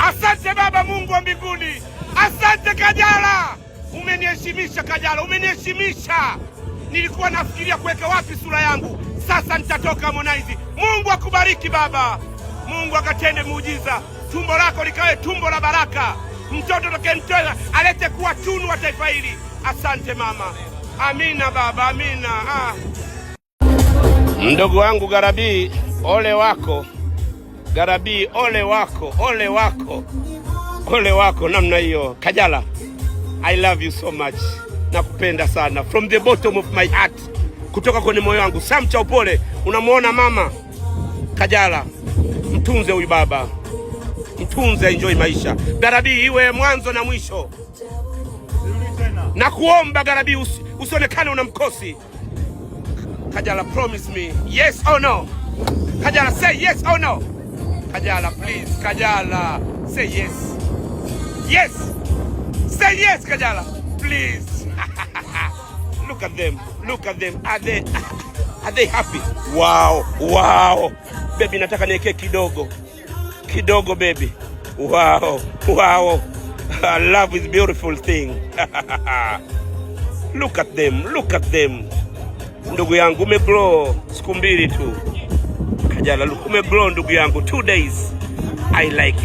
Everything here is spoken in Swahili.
Asante Baba Mungu wa mbinguni. Asante Kajala. Umeniheshimisha Kajala, umeniheshimisha. Nilikuwa nafikiria kuweka wapi sura yangu. Sasa nitatoka Harmonize. Mungu akubariki baba. Mungu akatende muujiza. Tumbo lako likawe tumbo la baraka. Mtoto tokemtoa alete kuwa tunu wa taifa hili. Asante mama. Amina baba, amina. Mdogo wangu Garabii, ole wako. Garabii, ole wako, ole wako. Ole wako namna hiyo. Kajala, I love you so much. Nakupenda sana from the bottom of my heart. Kutoka kwenye moyo wangu. Sam cha upole, unamuona mama Kajala, mtunze huyu baba. Mtunze, enjoy maisha. Garabii, iwe mwanzo na mwisho. Na kuomba Garabii usionekane una mkosi. Kajala, promise me. Yes or no? Kajala, say yes or no? Kajala, please. Kajala, say yes. Yes. Say yes, Kajala. Please. Look at them. Look at them. Are they happy? Wow. Wow. Baby, nataka niweke kidogo. Kidogo, baby. Wow. Wow. Love is a beautiful thing. Look at them. Look at them. Ndugu yangu, umegrow siku mbili tu. Kajala, look, umegrow ndugu yangu. 2 days. I like it.